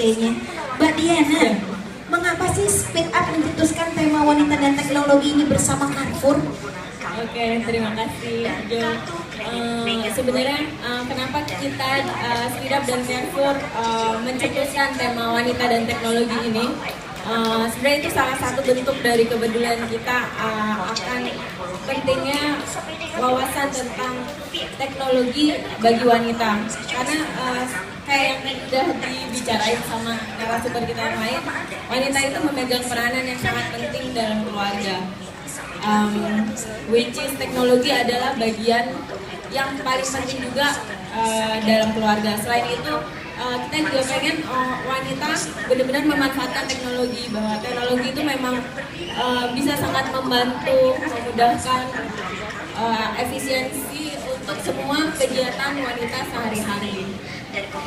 kayaknya. Mbak Diana, Ya. mengapa sih Speak Up mencetuskan tema wanita dan teknologi ini bersama Carrefour? Oke, terima kasih Jo. Sebenarnya kenapa kita Speak Up dan Carrefour mencetuskan tema wanita dan teknologi ini? Sebenarnya itu salah satu bentuk dari kepedulian kita akan pentingnya wawasan tentang teknologi bagi wanita. Karena kayak yang sudah dibicarain sama narasumber kita yang lain, wanita itu memegang peranan yang sangat penting dalam keluarga. Which is teknologi adalah bagian yang paling penting juga dalam keluarga. Selain itu kita juga pengen wanita benar-benar memanfaatkan teknologi, bahwa teknologi itu memang bisa sangat membantu, memudahkan efisiensi untuk semua kegiatan wanita sehari-hari.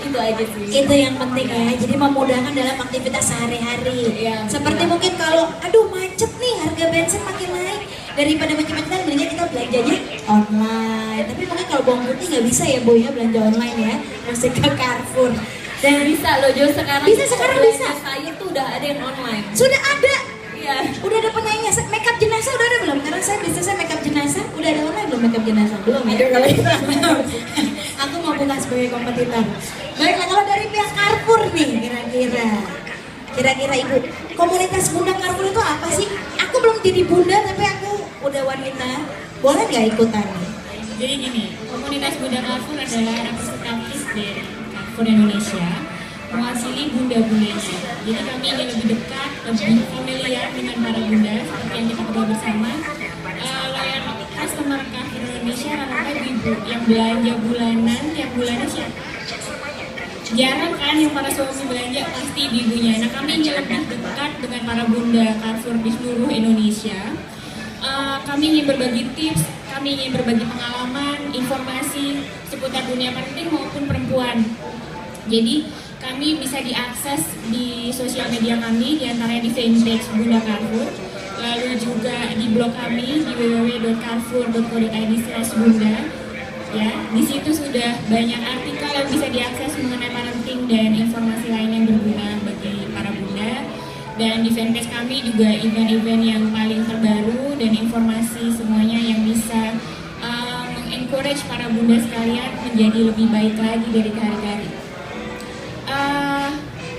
Itu aja sih. Itu yang penting ya, jadi memudahkan dalam aktivitas sehari-hari. Iya, Seperti mungkin kalau, aduh macet nih, harga bensin makin naik, daripada macet-macetan belinya kita belanjanya online. Tapi mungkin kalau bawang putih nggak bisa ya Bu ya belanja online ya, mesti ke Carrefour. Dan Bisa loh Jo, sekarang Sekarang bisa. saya tuh udah ada yang online. sudah ada, Iya. udah ada penyanyinya. Makeup jenazah udah ada belum? Karena saya bisnisnya makeup jenazah, udah ada online belum makeup jenazah? Belum ya? Aku mau buka sebagai kompetitor. Baiklah, kalau dari pihak Carrefour nih, kira-kira Ibu, komunitas Bunda Carrefour itu apa sih? Aku belum jadi bunda tapi aku udah wanita, boleh nggak ikutan? Jadi gini, komunitas Bunda Carrefour adalah representatif dari Carrefour Indonesia mewakili bunda-bundanya. Jadi kami ingin lebih dekat, lebih familiar dengan para bunda seperti yang kita berdua bersama. Loyal customer Carrefour Indonesia rata-rata ibu yang belanja bulanan, yang bulannya siapa? Jarang kan yang para suami belanja pasti ibunya. Nah kami ingin lebih dekat dengan para bunda Carrefour di seluruh Indonesia. Kami ingin berbagi tips, kami ingin berbagi pengalaman, informasi seputar dunia marketing maupun perempuan. Jadi kami bisa diakses di sosial media kami, diantaranya di fanpage Bunda Carrefour, lalu juga di blog kami di www.carrefour.co.id/bunda. Ya, di situ sudah banyak artikel yang bisa diakses mengenai parenting dan informasi lain yang berguna bagi para bunda. Dan di fanpage kami juga event-event yang paling terbaru dan informasi semuanya yang bisa encourage para bunda sekalian menjadi lebih baik lagi dari hari-hari.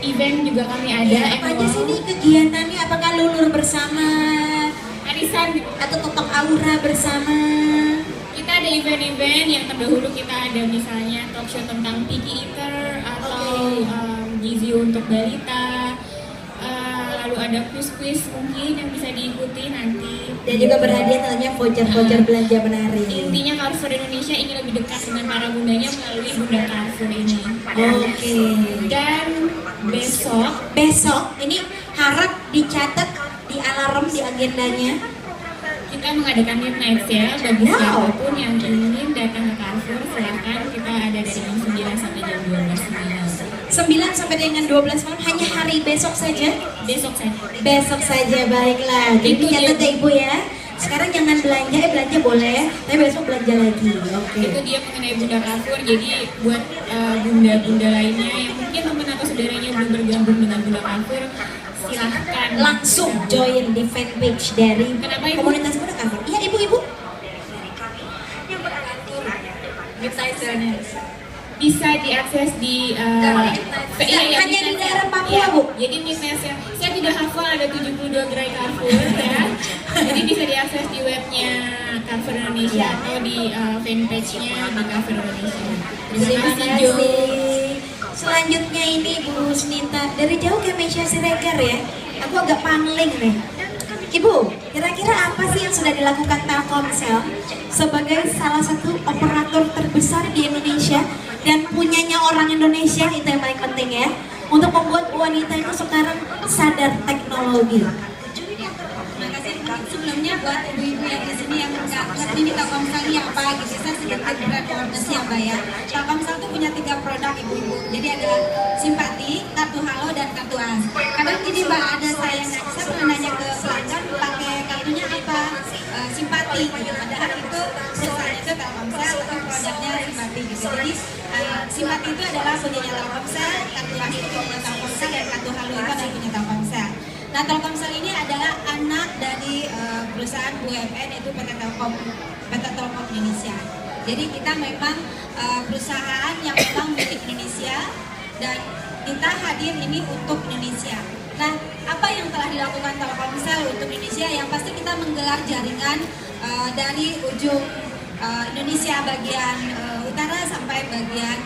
Event juga kami ada. Apa aja sih nih kegiatannya? Apakah lulur bersama Arisan. atau totok aura bersama? Kita ada event-event yang terdahulu kita ada misalnya talk show tentang picky eater atau gizi untuk balita. Lalu ada quiz-quiz mungkin yang bisa diikuti nanti. Dan juga berhadiah tentunya voucher-voucher belanja menarik. Intinya Carrefour Indonesia ingin lebih dekat dengan para bundanya melalui Bunda Carrefour ini. Oke. Dan Besok ini harap dicatat di alarm di agendanya. kita mengadakan midnight sale bagi Wow. siapapun yang ingin datang ke Carrefour, silahkan. Kita ada dari jam 9 sampai jam 12 malam. 9 sampai dengan 12 malam, hanya hari besok saja. Besok saja. Besok saja, baiklah. Jadi Itu catat dia. ya Ibu ya. Sekarang jangan belanja, belanja boleh, tapi besok belanja lagi. Oke. Itu dia mengenai Bunda Carrefour. Jadi buat bunda-bunda lainnya yang mungkin teman atau saudaranya belum bergabung dengan Bunda Carrefour, silahkan Langsung join di fanpage dari Kenapa, Ibu? komunitas Bunda Carrefour. Iya Ibu. Midnight sale-nya. bisa diakses di Hanya di daerah Papua, Bu? Jadi midnight sale, saya tidak hafal ada 72 gerai Carrefour ya. Jadi bisa diakses di webnya Carrefour Indonesia atau di fanpage-nya di Carrefour Indonesia. Terima Jo. kasih. Selanjutnya ini Bu Snita, dari jauh kayak Meisha Siregar ya. Aku agak pangling nih. Ibu, kira-kira apa sih yang sudah dilakukan Telkomsel sebagai salah satu operator terbesar di Indonesia dan punyanya orang Indonesia, itu yang paling penting ya, untuk membuat wanita itu sekarang sadar teknologi. Terima kasih. Sebelumnya buat ibu-ibu yang di sini yang nggak ngerti ini Telkomsel ini apa gitu, saya sedikit reportasi ya Mbak ya. Telkomsel tuh punya 3 produk ibu-ibu. Jadi ada Simpati, Kartu Halo, dan Kartu As. Kadang gini Mbak, ada saya pernah nanya ke pelanggan pakai kartunya apa, Simpati gitu. Padahal itu perusahaannya itu Telkomsel, tapi produknya Simpati gitu. Jadi Simpati itu adalah punyanya Telkomsel, Kartu As itu punya Telkomsel, Nah, Telkomsel ini adalah anak dari perusahaan BUMN, yaitu PT Telkom Indonesia. Jadi kita memang perusahaan yang memang milik Indonesia dan kita hadir ini untuk Indonesia. Nah, apa yang telah dilakukan Telkomsel untuk Indonesia? Yang pasti kita menggelar jaringan dari ujung Indonesia bagian utara sampai bagian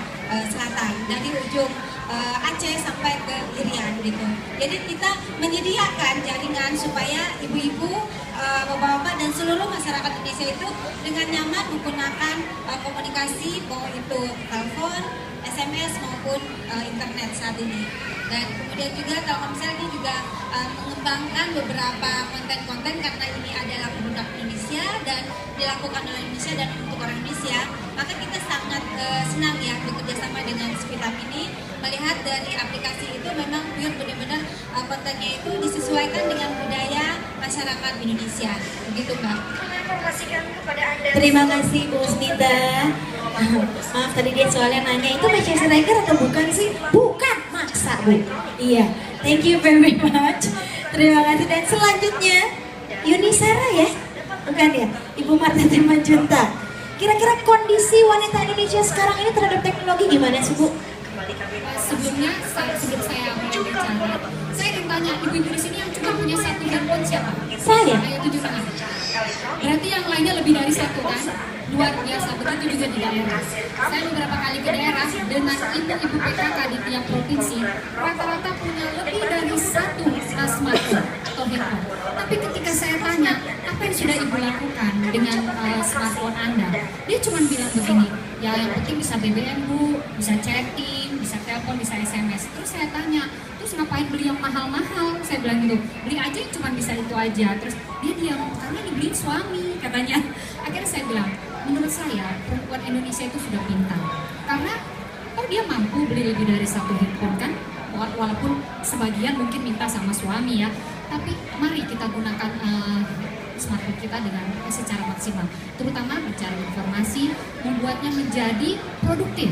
selatan, dari ujung Aceh sampai ke Irian gitu. Jadi kita menyediakan jaringan supaya ibu-ibu, bapak-bapak dan seluruh masyarakat Indonesia itu dengan nyaman menggunakan komunikasi, mau itu telepon, SMS maupun internet saat ini. Dan kemudian juga Telkomsel ini juga mengembangkan beberapa konten-konten karena ini adalah produk Indonesia dan dilakukan oleh Indonesia dan untuk orang Indonesia. Maka kita sangat senang ya bekerja sama dengan Speed Up ini, melihat dari aplikasi itu memang pure benar-benar kontennya itu disesuaikan dengan budaya masyarakat Indonesia. Begitu Mbak. Terima kasih Bu Usnita. Maaf tadi dia soalnya nanya itu Mecha Siregar atau bukan sih? Bukan, maksa Bu. Iya, thank you very much. Terima kasih. Dan selanjutnya Yunisara ya? Bukan ya? Ibu Marta Manjunta. Kira-kira kondisi wanita Indonesia sekarang ini terhadap teknologi gimana sih Bu? Sebelum saya mulai bicara, saya ingin tanya, ibu-ibu di sini yang cuma punya satu handphone siapa? Saya. Ayo tunjuk tangan. Berarti yang lainnya lebih dari satu kan? Luar biasa, begitu juga di daerah. Saya beberapa kali ke daerah dengan ibu-ibu PKK di tiap provinsi, rata-rata punya lebih dari satu smartphone atau handphone. Tapi ketika saya tanya, apa yang sudah ibu lakukan dengan smartphone Anda? Dia cuma bilang begini, ya yang penting bisa BBM Bu, bisa chatting, bisa telepon, bisa SMS. Terus saya tanya, terus ngapain beli yang mahal-mahal? Saya bilang gitu, beli aja yang cuma bisa itu aja. Terus dia diam, karena dibeliin suami katanya. Akhirnya saya bilang, menurut saya perempuan Indonesia itu sudah pintar. Karena dia mampu beli lebih dari satu handphone kan? Walaupun sebagian mungkin minta sama suami ya. Tapi mari kita gunakan smartphone kita dengan secara maksimal. Terutama bicara informasi, membuatnya menjadi produktif.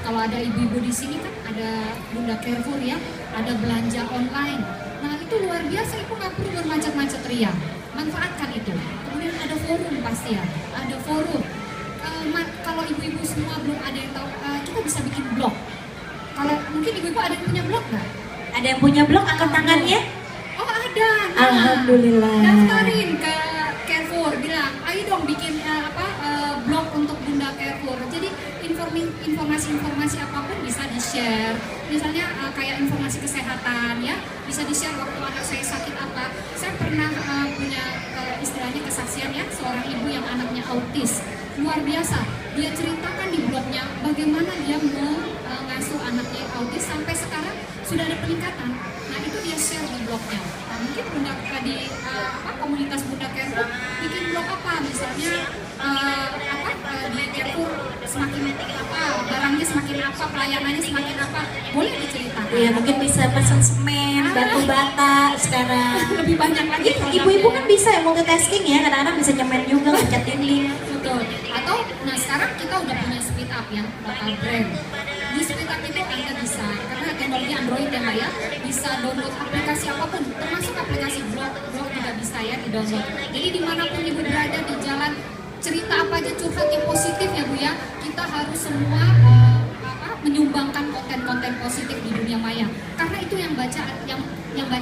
Kalau ada ibu-ibu di sini kan ada Bunda Carrefour ya, ada belanja online. Nah itu luar biasa, ibu nggak perlu bermacet-macet ria. Manfaatkan itu. Kemudian ada forum pasti ya, ada forum. Kalau ibu-ibu semua belum ada yang tahu, kita bisa bikin blog. Kalau mungkin ibu-ibu ada yang punya blog nggak? Ada yang punya blog angkat tangannya? Oh ada. Nah, Alhamdulillah. Daftarin ke Carrefour, bilang, ayo dong bikin blog untuk Bunda Carrefour. Jadi informasi-informasi apapun bisa di-share. Misalnya kayak informasi kesehatan ya, bisa di-share waktu anak saya sakit apa. Saya pernah punya istilahnya kesaksian ya, seorang ibu yang anaknya autis. Luar biasa, dia ceritakan di blognya bagaimana dia mengasuh anaknya autis sampai sekarang sudah ada peningkatan. Nah itu dia share di blognya. Nah, mungkin Bunda di komunitas Bunda Carrefour bikin blog apa, misalnya di Carrefour semakin apa, barangnya semakin apa, pelayanannya semakin apa, boleh diceritakan. Iya, mungkin bisa pesan semen, batu bata sekarang. Lebih banyak lagi. Ibu-ibu kan bisa ya multitasking ya, kadang-kadang bisa nyemen juga, ngecat dinding. Betul. Atau, nah sekarang kita udah punya Speed Up yang lokal brand. Di Speed Up itu Anda bisa, karena teknologi Android ya Mbak ya, bisa download aplikasi apapun, termasuk aplikasi blog juga bisa ya di download. Jadi dimanapun ibu berada di jalan, cerita apa aja, curhat yang positif ya Bu ya. Kita harus semua menyumbangkan konten-konten positif di dunia maya. Karena itu yang baca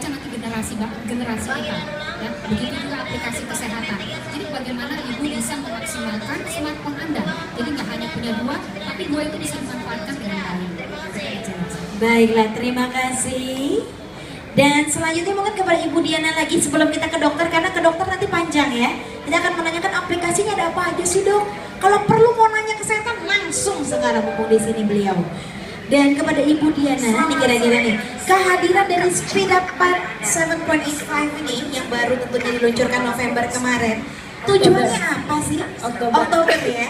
nanti generasi kita. Ya, begitu juga aplikasi kesehatan. Jadi bagaimana ibu bisa memaksimalkan smartphone Anda. Jadi nggak hanya punya dua, tapi dua itu bisa dimanfaatkan dengan baik. Baiklah, terima kasih. Dan selanjutnya mungkin kepada Ibu Diana lagi sebelum kita ke dokter, karena ke dokter nanti panjang ya. Kita akan menanyakan aplikasinya ada apa aja sih Dok. Kalau perlu mau nanya kesehatan langsung sekarang mumpung di sini beliau. Dan kepada Ibu Diana, nih kira-kira nih, kehadiran dari Speed Up 7.85 ini yang baru tentunya diluncurkan November kemarin, tujuannya apa sih? Oktober ya.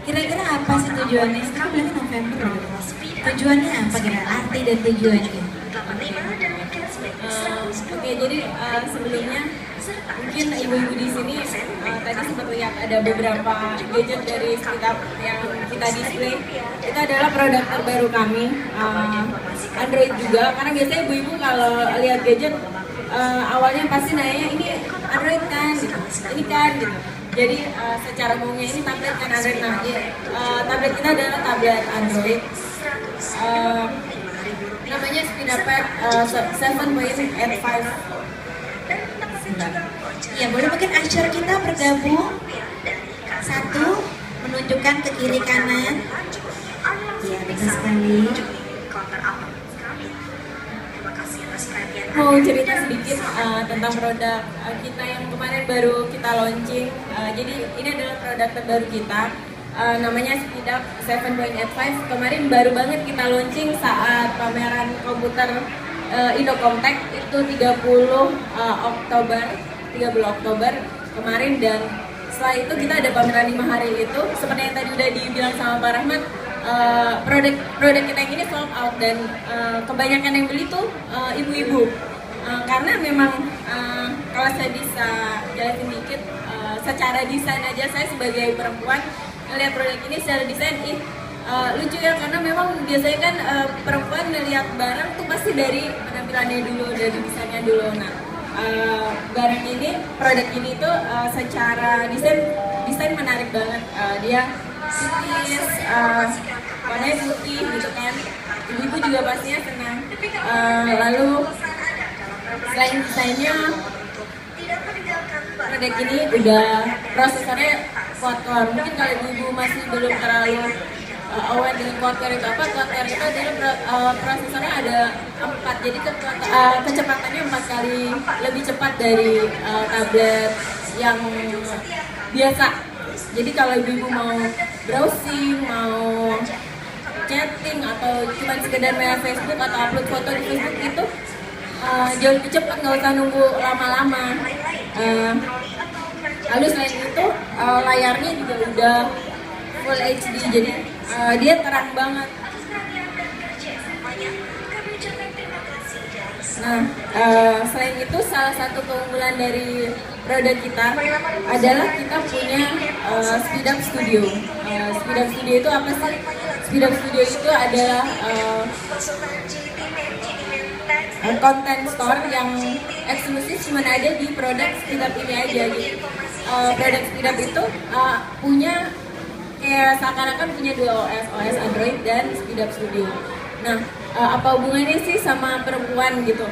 Kira-kira apa sih tujuannya? Kita bilangnya November. Tujuannya apa kira? Arti dan tujuannya? Oke, jadi sebelumnya mungkin ibu-ibu di sini tadi sempat lihat ada beberapa gadget dari Speed Up yang kita display. Itu adalah produk terbaru kami, Android juga. Karena biasanya ibu-ibu kalau lihat gadget awalnya pasti nanya ini Android kan, gitu. Ini kan gitu. Jadi secara umumnya ini tablet kan Android. Nah, tablet kita adalah tablet Android. Namanya Speedapack 7.85. Ya, boleh mungkin Asyar kita bergabung. Satu, menunjukkan ke kiri kanan. Ya, betul sekali. Mau cerita sedikit tentang produk kita yang kemarin baru kita launching. Jadi ini adalah produk terbaru kita, namanya Speedup 7.85. Kemarin baru banget kita launching saat pameran komputer Indocomtech itu 30 Oktober kemarin, dan setelah itu kita ada pameran 5 hari itu. Seperti yang tadi udah dibilang sama Pak Rahmat, produk kita yang ini sold out, dan kebanyakan yang beli tuh ibu-ibu. Karena memang kalau saya bisa jelasin dikit, secara desain aja saya sebagai perempuan ngelihat produk ini secara desain lucu ya, karena memang biasanya kan perempuan ngelihat barang tuh pasti dari penampilannya dulu, dari desainnya dulu. Nah, barang ini, produk ini tuh secara desain menarik banget. Dia tipis, warnanya putih gitu kan. Ibu-ibu juga pastinya senang. Lalu selain desainnya, produk ini udah prosesornya quad-core. Mungkin kalau ibu-ibu masih belum terlalu aware dengan quad-core itu apa, quad-core itu adalah prosesornya ada 4, jadi kecepatannya 4 kali lebih cepat dari tablet yang biasa. Jadi kalau ibu-ibu mau browsing, mau chatting, atau cuma sekedar main Facebook atau upload foto di Facebook itu jauh lebih cepat, nggak usah nunggu lama-lama. Lalu selain itu layarnya juga udah Full HD, jadi dia terang banget. Nah, selain itu salah satu keunggulan dari produk kita adalah kita punya Speedup Studio. Speedup Studio itu apa sih? Speedup Studio itu adalah konten store yang eksklusif cuma ada di produk Speedup ini aja. Jadi produk Speedup itu punya kayak seakan-akan punya 2 OS Android dan Speedup Studio. Nah, apa hubungannya sih sama perempuan gitu?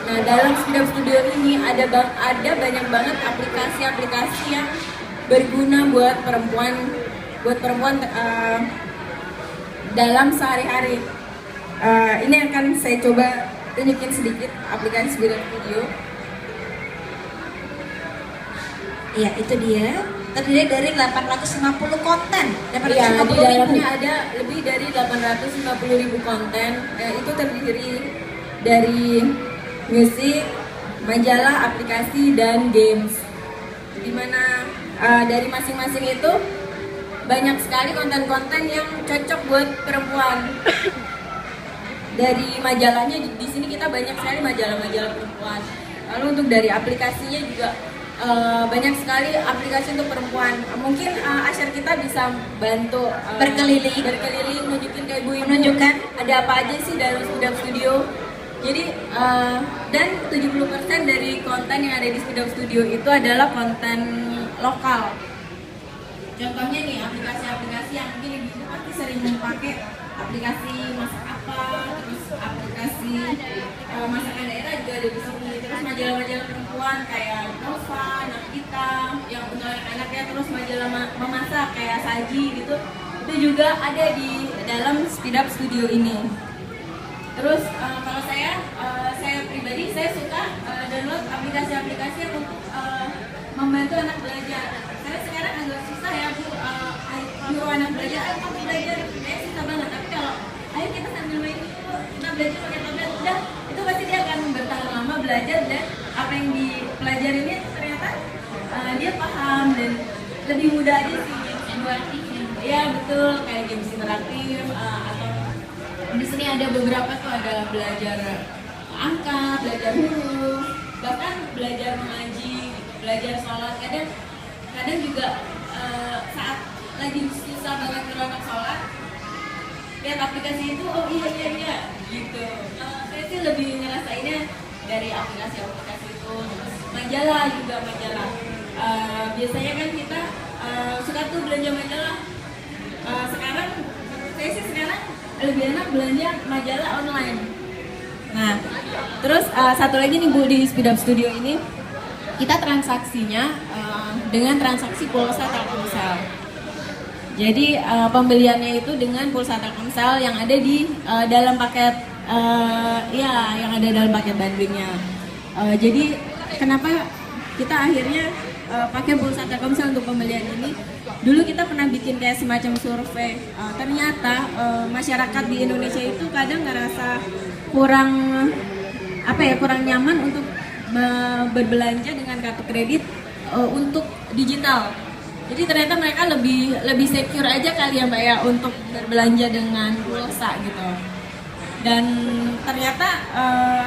Nah, dalam Speedup Studio ini ada banyak banget aplikasi-aplikasi yang berguna buat perempuan dalam sehari-hari. Ini akan saya coba tunjukin sedikit aplikasi Speedup Studio. Ya, itu dia. Terdiri dari 850 konten. Ya, di dalamnya ada lebih dari 850.000 konten. Itu terdiri dari musik, majalah, aplikasi, dan games. Dimana dari masing-masing itu banyak sekali konten-konten yang cocok buat perempuan. Dari majalahnya, di sini kita banyak sekali majalah-majalah perempuan. Lalu untuk dari aplikasinya juga banyak sekali aplikasi untuk perempuan. Mungkin Asyar kita bisa bantu berkeliling nunjukin ke ibu-ibu menunjukkan ada apa aja sih dalam Speedup Studio. Jadi dan 70% dari konten yang ada di Speedup Studio itu adalah konten lokal. Contohnya nih, aplikasi-aplikasi yang mungkin ibu pasti sering pakai, aplikasi masak apa, terus aplikasi masakan daerah juga ada di sini. Terus majalah-majalah perempuan kayak Nova, Nakita, yang untuk anak-anaknya, terus majalah memasak kayak Saji gitu. Itu juga ada di dalam Speedup Studio ini. Terus kalau saya pribadi saya suka download aplikasi-aplikasi yang untuk membantu anak belajar. Karena sekarang agak susah ya Bu, nyuruh anak belajar, kamu belajar, susah banget. Tapi kalau ayo kita sambil main dulu, kita belajar pakai tablet, udah itu pasti dia akan bertahan lama belajar, dan apa yang dipelajarinya ternyata dia paham dan lebih mudah aja sih. Edukatif ya. Betul, kayak games interaktif atau di sini ada beberapa tuh, ada belajar angka, belajar huruf, bahkan belajar mengaji, belajar sholat. Kadang juga saat lagi susah banget berangkat sholat, lihat aplikasi itu, oh iya gitu. Saya sih lebih ngerasainnya dari aplikasi-aplikasi itu. Terus majalah juga majalah. Biasanya kan kita suka tuh belanja majalah. Sekarang saya sih sekarang lebih enak belanja majalah online. Nah, terus satu lagi nih Bu, di Speed Up Studio ini kita transaksinya dengan transaksi pulsa Telkomsel. Jadi pembeliannya itu dengan pulsa Telkomsel yang ada di dalam paket yang ada dalam paket bundlingnya. Jadi kenapa kita akhirnya pakai pulsa Telkomsel untuk pembelian ini? Dulu kita pernah bikin kayak semacam survei. Ternyata masyarakat di Indonesia itu kadang ngerasa kurang nyaman untuk berbelanja dengan kartu kredit untuk digital. Jadi ternyata mereka lebih secure aja kali ya Mbak ya untuk berbelanja dengan pulsa gitu. Dan ternyata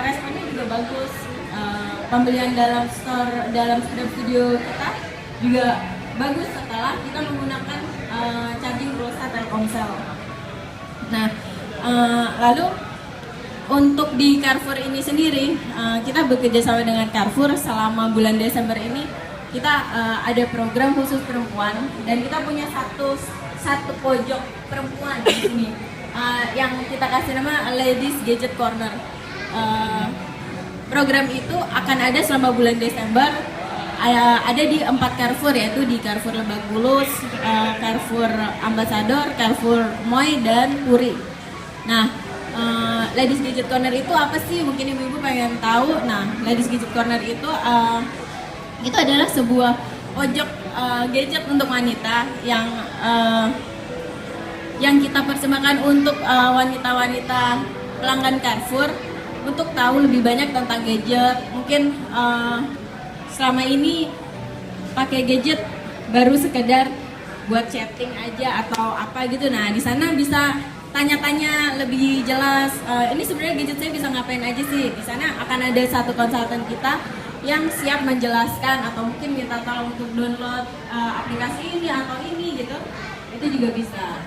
responnya juga bagus. Pembelian dalam Speed Up Studio kita juga bagus setelah kita menggunakan charging pulsa Telkomsel. Nah, lalu untuk di Carrefour ini sendiri, kita bekerja sama dengan Carrefour selama bulan Desember ini. Kita ada program khusus perempuan dan kita punya satu pojok perempuan di sini yang kita kasih nama Ladies Gadget Corner. Program itu akan ada selama bulan Desember, ada di 4 Carrefour, yaitu di Carrefour Lebak Bulus, Carrefour Ambassador, Carrefour Moy, dan Puri. Nah, Ladies Gadget Corner itu apa sih? Mungkin ibu-ibu pengen tahu. Nah, Ladies Gadget Corner itu adalah sebuah pojok gadget untuk wanita yang kita persembahkan untuk wanita-wanita pelanggan Carrefour untuk tahu lebih banyak tentang gadget. Mungkin selama ini pakai gadget baru sekedar buat chatting aja atau apa gitu. Nah, di sana bisa tanya-tanya lebih jelas. Ini sebenarnya gadget saya bisa ngapain aja sih? Di sana akan ada satu konsultan kita yang siap menjelaskan atau mungkin minta tolong untuk download aplikasi ini atau ini gitu. Itu juga bisa.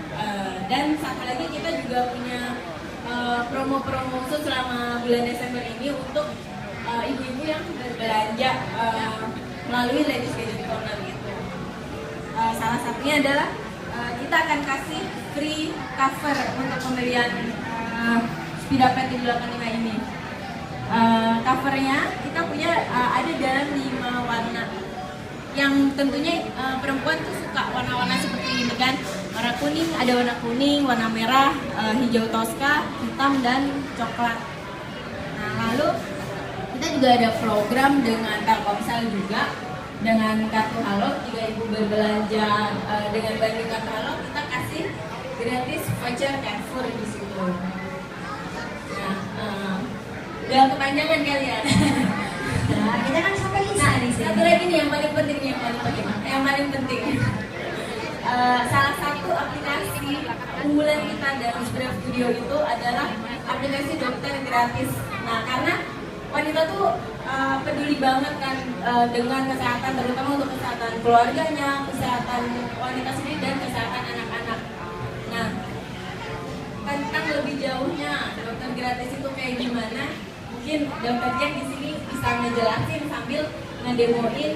Dan satu lagi kita juga punya promo-promo khusus selama bulan Desember ini untuk ibu-ibu yang berbelanja melalui Ladies Gadget Corner gitu. Salah satunya adalah kita akan kasih free cover untuk pembelian Speed Up T85 ini. Covernya kita punya ada dalam 5 warna. Yang tentunya perempuan tuh suka warna-warna seperti ini kan. Warna kuning, ada warna kuning, warna merah, hijau toska, hitam, dan coklat. Nah, lalu kita juga ada program dengan Telkomsel juga, dengan kartu Halo. Jika ibu berbelanja dengan bundling kartu Halo, kita kasih gratis voucher Carrefour di situ. Nah, udah kepanjangan kalian. Nah, kita kan sampai Lisa nih. Satu lagi nih yang paling penting salah satu aplikasi unggulan kita dalam Speed Up Studio itu adalah aplikasi dokter gratis. Nah, karena wanita tuh peduli banget kan dengan kesehatan, terutama untuk kesehatan keluarganya, kesehatan wanita sendiri, dan kesehatan anak-anak. Nah, tentang lebih jauhnya dokter gratis itu kayak gimana, mungkin dokter Jack di sini bisa ngejelasin sambil ngedemoin